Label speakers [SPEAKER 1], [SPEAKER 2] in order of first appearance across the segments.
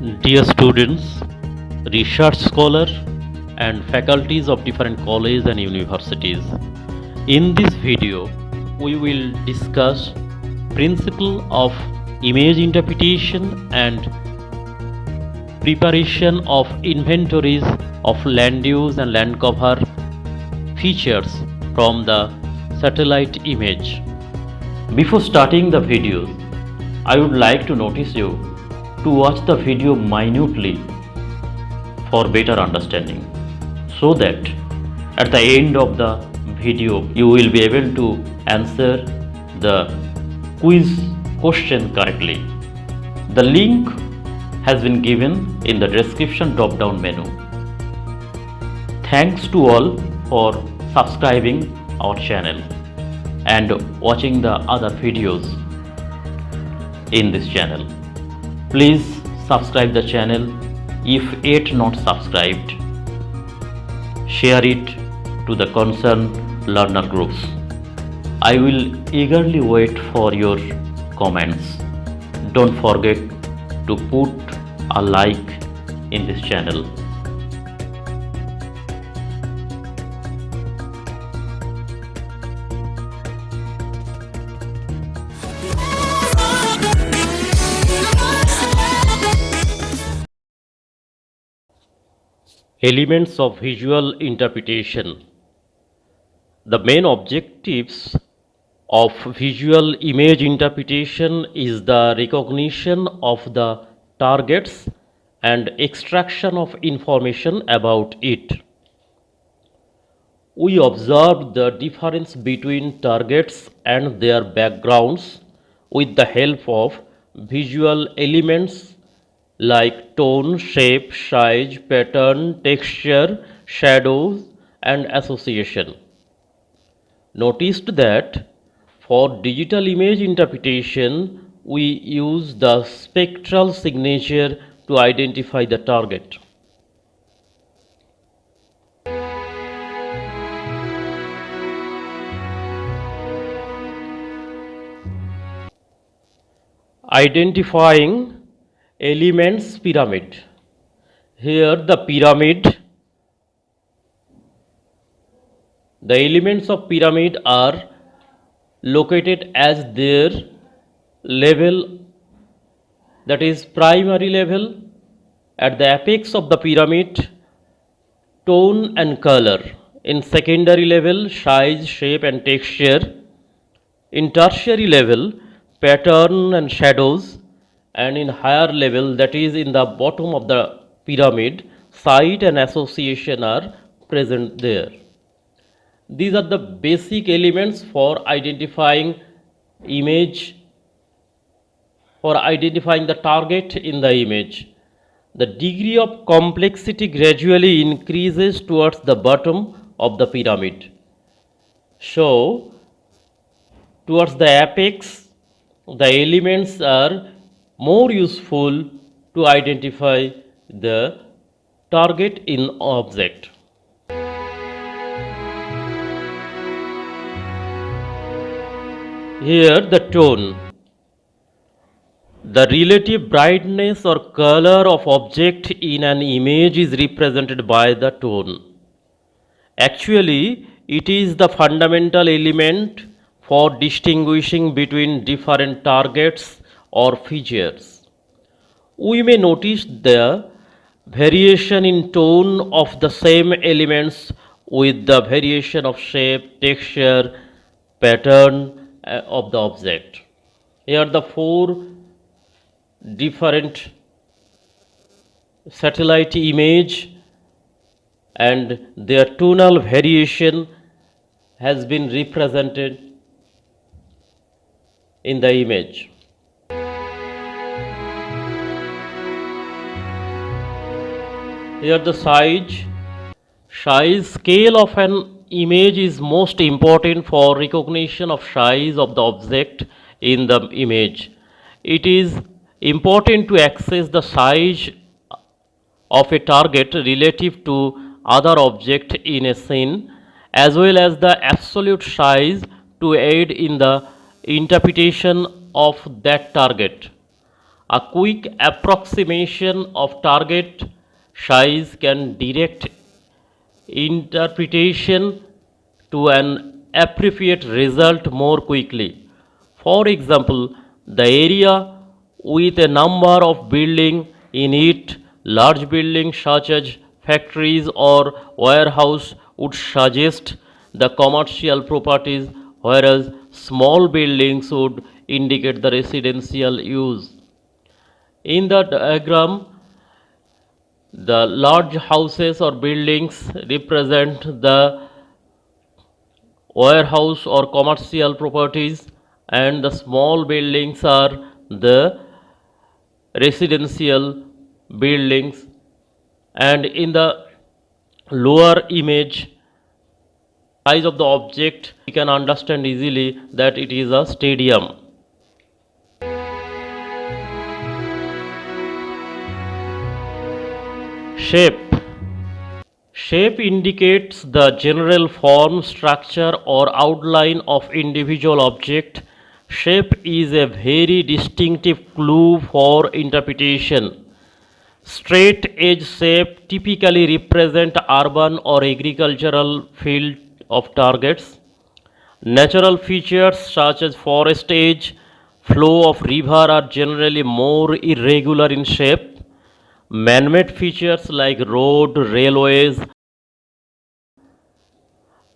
[SPEAKER 1] Dear students, research scholar and faculties of different colleges and universities. In this video, we will discuss principle of image interpretation and preparation of inventories of land use and land cover features from the satellite image. Before starting the videos, I would like to notice you to watch the video minutely for better understanding, so that at the end of the video you will be able to answer the quiz question correctly. The link has been given in the description drop down menu. Thanks to all for subscribing our channel and watching the other videos in this channel. Please subscribe the channel if yet not subscribed. Share it to the concerned learner groups. I will eagerly wait for your comments. Don't forget to put a like in this channel. Elements of visual interpretation. The main objectives of visual image interpretation is the recognition of the targets and extraction of information about it. We observed the difference between targets and their backgrounds with the help of visual elements like tone, shape, size, pattern, texture, shadows, and association. Noticed that for digital image interpretation, we use the spectral signature to identify the target. Identifying elements pyramid. Here the elements of pyramid are located as their level, that is primary level, at the apex of the pyramid, tone and color; in secondary level, size, shape and texture; in tertiary level, pattern and shadows; and in higher level, that is in the bottom of the pyramid, sight and association are present there. These are the basic elements for identifying image, for identifying the target in the image. The degree of complexity gradually increases towards the bottom of the pyramid. So, towards the apex, the elements are more useful to identify the target in object. Here the tone. The relative brightness or color of object in an image is represented by the tone. Actually, it is the fundamental element for distinguishing between different targets or features. We may notice the variation in tone of the same elements with the variation of shape, texture, pattern of the object. Here the four different satellite image and their tonal variation has been represented in the image. Here the size scale of an image is most important for recognition of size of the object in the image. It is important to access the size of a target relative to other object in a scene, as well as the absolute size to aid in the interpretation of that target. A quick approximation of target size can direct interpretation to an appropriate result more quickly. For example, the area with a number of buildings in it, large buildings such as factories or warehouse would suggest the commercial properties, whereas small buildings would indicate the residential use. In the diagram, the large houses or buildings represent the warehouse or commercial properties, and the small buildings are the residential buildings. And in the lower image, size of the object, we can understand easily that it is a stadium. Shape. Shape indicates the general form, structure or outline of individual object. Shape is a very distinctive clue for interpretation. Straight edge shape typically represent urban or agricultural field of targets. Natural features such as forest edge, flow of river are generally more irregular in shape. Man-made features like road, railways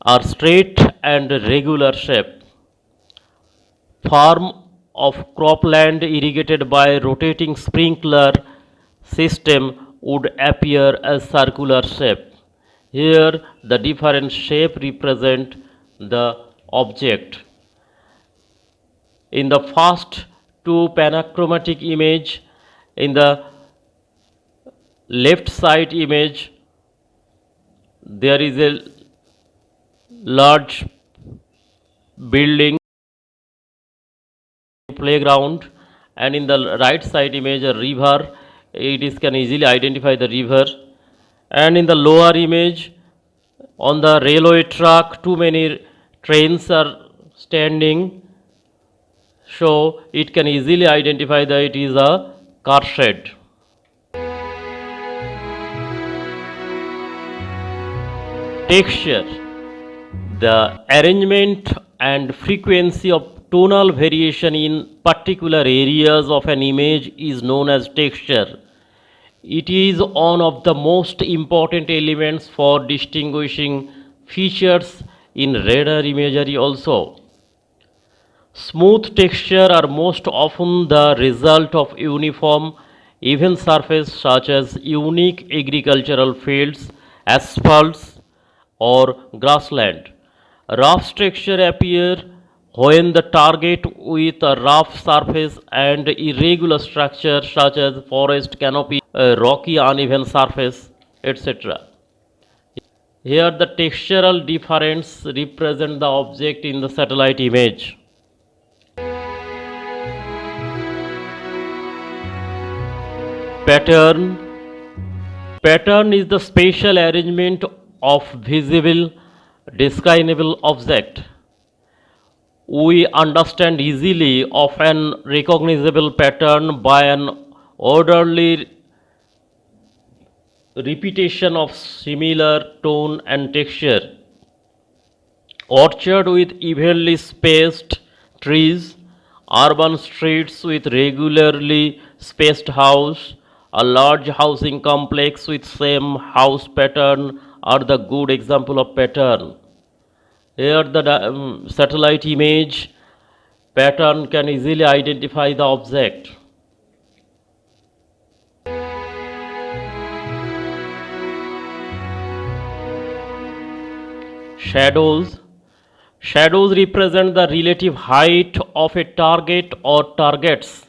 [SPEAKER 1] are straight and regular shape. Farm of cropland irrigated by rotating sprinkler system would appear as circular shape. Here the different shape represent the object. In the first two panachromatic image, in the left side image, there is a large building, playground, and in the right side image a river. It is can easily identify the river. And in the lower image, on the railway track, too many trains are standing, so it can easily identify that it is a car shed. Texture. The arrangement and frequency of tonal variation in particular areas of an image is known as texture. It is one of the most important elements for distinguishing features in radar imagery also. Smooth texture are most often the result of uniform, even surface such as unique agricultural fields, asphalts, or grassland. Rough texture appear when the target with a rough surface and irregular structure such as forest canopy, rocky uneven surface, etc. Here the textural difference represent the object in the satellite image. Pattern. Pattern is the spatial arrangement of visible, discernible object. We understand easily of an recognizable pattern by an orderly repetition of similar tone and texture. Orchard with evenly spaced trees, urban streets with regularly spaced house, a large housing complex with same house pattern are the good example of pattern. Here the satellite image pattern can easily identify the object. Shadows. Shadows represent the relative height of a target or targets.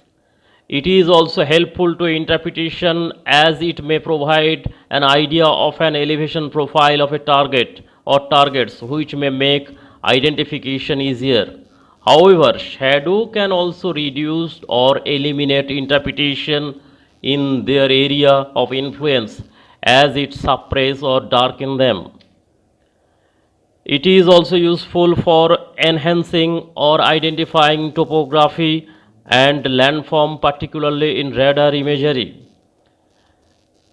[SPEAKER 1] It is also helpful to interpretation as it may provide an idea of an elevation profile of a target or targets, which may make identification easier. However, shadow can also reduce or eliminate interpretation in their area of influence as it suppress or darken them. It is also useful for enhancing or identifying topography, and landform, particularly in radar imagery.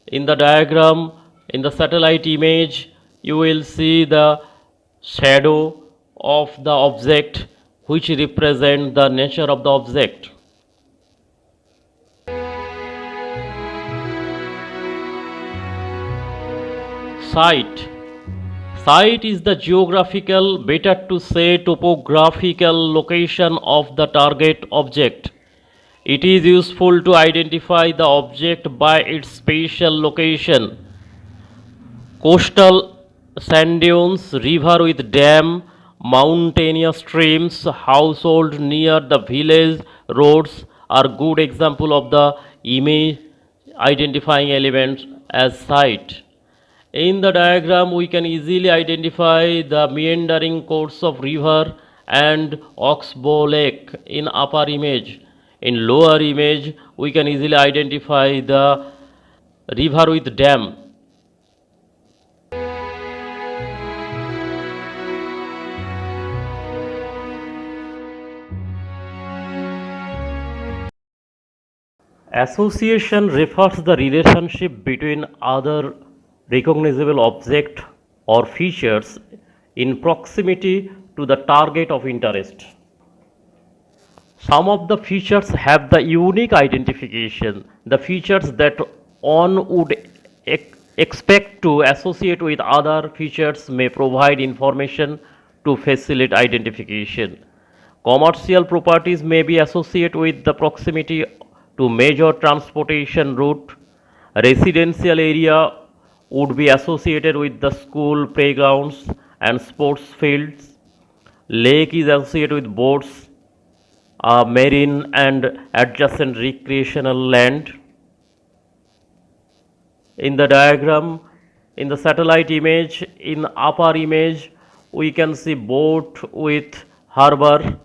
[SPEAKER 1] In the diagram, in the satellite image, you will see the shadow of the object which represent the nature of the object. Site. Site is the geographical, better to say topographical location of the target object. It is useful to identify the object by its spatial location. Coastal sand dunes, river with dam, mountainous streams, household near the village roads are good example of the image identifying elements as site. In the diagram, we can easily identify the meandering course of river and Oxbow Lake in upper image. In lower image, we can easily identify the river with dam. Association refers to the relationship between other recognizable object or features in proximity to the target of interest. Some of the features have the unique identification, the features that one would expect to associate with other features may provide information to facilitate identification. Commercial properties may be associated with the proximity to major transportation route. Residential area would be associated with the school playgrounds and sports fields. Lake is associated with boats, marine and adjacent recreational land. In the diagram, in the satellite image, in upper image, we can see boat with harbor,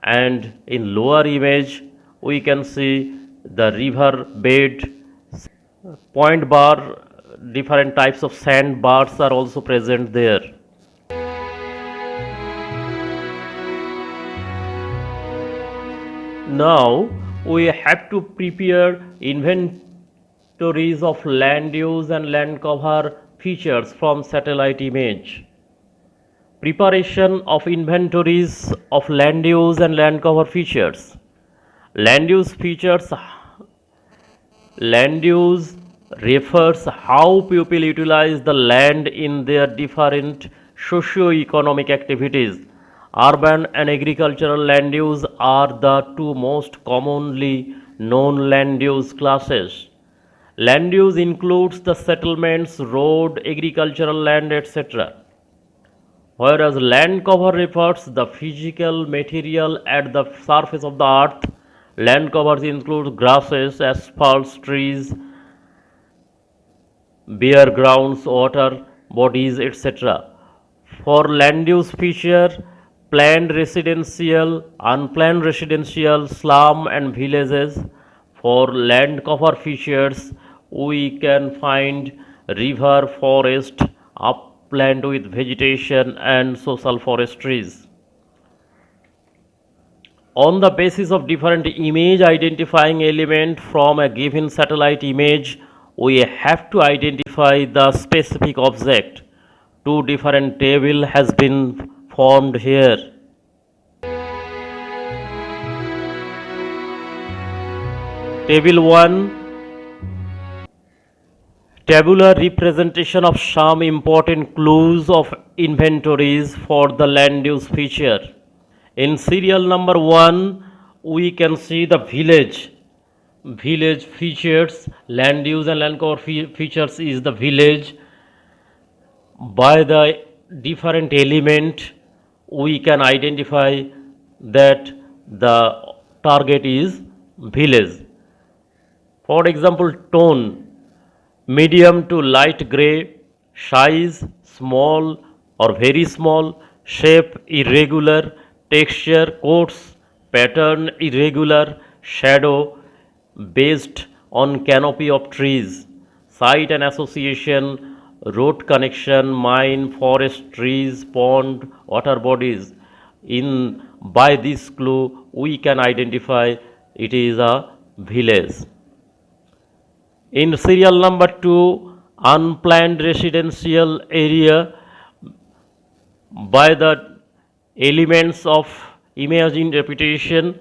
[SPEAKER 1] and in lower image, we can see the river bed, point bar, different types of sand bars are also present there. Now we have to prepare inventories of land use and land cover features from satellite image. Preparation of inventories of land use and land cover features. Land use features. Land use refers how people utilize the land in their different socio-economic activities. Urban and agricultural land use are the two most commonly known land use classes. Land use includes the settlements, road, agricultural land, etc. Whereas land cover refers the physical material at the surface of the earth. Land covers include grasses, asphalts, trees, bare grounds, water bodies, etc. For land use feature, planned residential, unplanned residential, slum and villages. For land cover features, we can find river, forest, upland with vegetation and social forestries. On the basis of different image identifying element from a given satellite image, we have to identify the specific object. Two different table has been formed here. Table 1, tabular representation of some important clues of inventories for the land use feature. In serial number 1, we can see the village features. Land use and land cover features is the village. By the different element, we can identify that the target is village. For example, tone, medium to light gray, size, small or very small, shape, irregular, texture, coarse, pattern, irregular, shadow, based on canopy of trees, site and association, road connection, mine, forest, trees, pond, water bodies. In By this clue, we can identify it is a village. In serial number 2, unplanned residential area, by the elements of imagined repetition.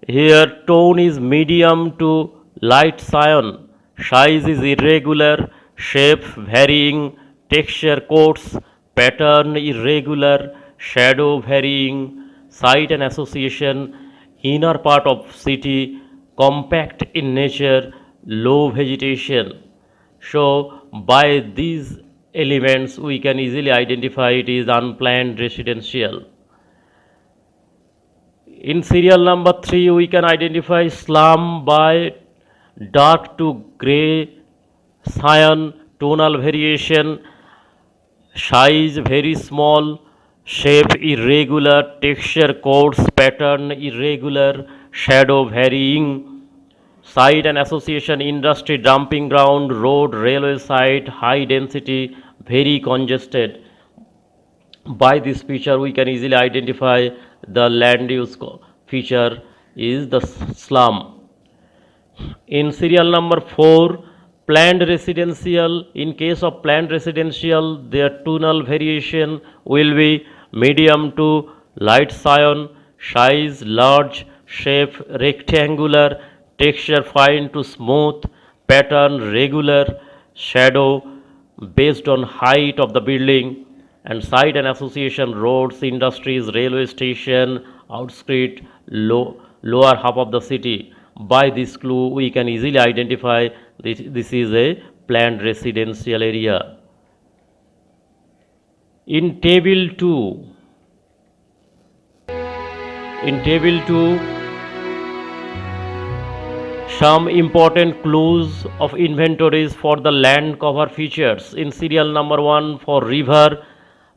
[SPEAKER 1] Here tone is medium to light cyan, size is irregular, shape varying, texture coarse, pattern irregular, shadow varying, site and association, inner part of city, compact in nature, low vegetation. So by these elements we can easily identify it is unplanned residential. In serial number 3 we can identify slum by dark to grey cyan tonal variation, size very small, shape irregular, texture coarse, pattern irregular, shadow varying, site and association industry dumping ground, road, railway site, high density, very congested. By this feature we can easily identify the land use feature is the slum. In serial number 4, planned residential, in case of planned residential, their tonal variation will be medium to light cyan, size large, shape rectangular, texture fine to smooth, pattern regular, shadow based on height of the building, and site and association roads, industries, railway station, outskirt, lower half of the city. By this clue, we can easily identify this is a planned residential area. In table 2, some important clues of inventories for the land cover features. In serial number 1 for river,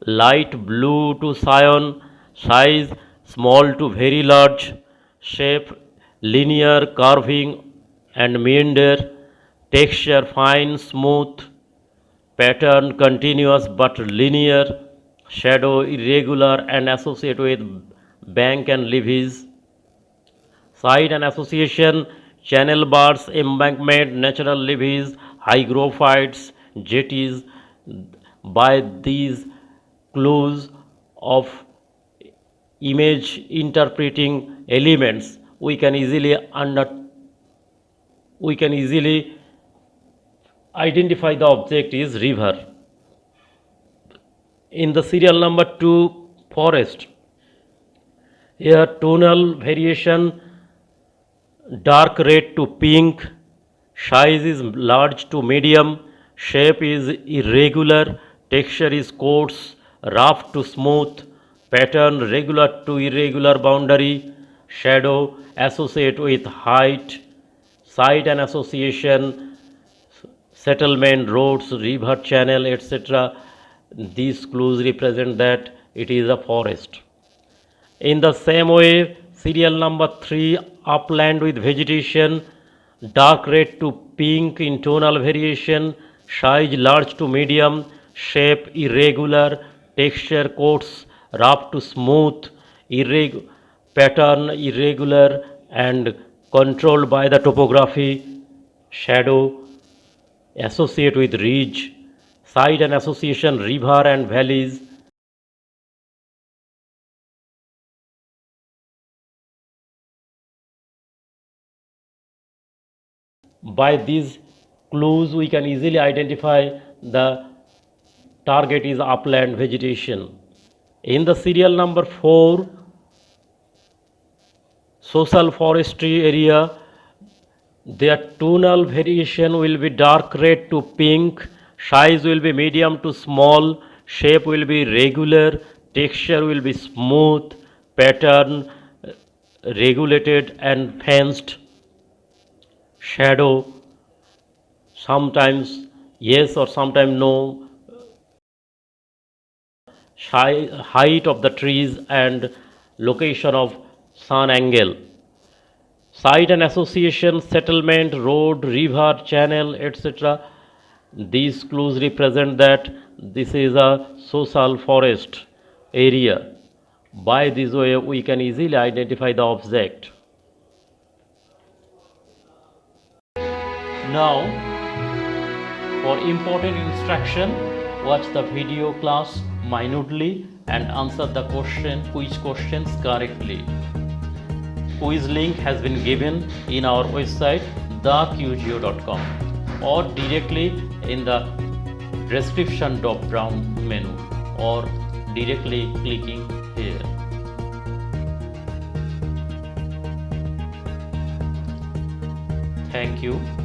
[SPEAKER 1] light blue to cyan, size small to very large, shape linear, curving and meander, texture fine, smooth, pattern continuous but linear, shadow irregular and associated with bank and levees, site and association, channel bars, embankment, natural levees, hygrophytes, jetties. By these clues of image interpreting elements, we can easily identify the object is river. In the serial number 2, forest, here tonal variation dark red to pink, size is large to medium, shape is irregular, texture is coarse, rough to smooth, pattern regular to irregular boundary, shadow associate with height, site and association, settlement, roads, river channel, etc. These clues represent that it is a forest. In the same way, serial number 3, upland with vegetation, dark red to pink in tonal variation, size large to medium, shape irregular, texture coarse, rough to smooth, pattern irregular and controlled by the topography, shadow associate with ridge, site and association river and valleys. By these clues we can easily identify the target is upland vegetation. In the serial number 4, social forestry area, their tonal variation will be dark red to pink, size will be medium to small, shape will be regular, texture will be smooth, pattern regulated and fenced, shadow sometimes yes or sometimes no, height of the trees and location of sun angle, site and association, settlement, road, river, channel, etc. These clues represent that this is a social forest area. By this way, we can easily identify the object. Now, for important instruction, watch the video class minutely and answer the quiz questions correctly. Quiz link has been given in our website theqgeo.com or directly in the description drop down menu or directly clicking here. Thank you.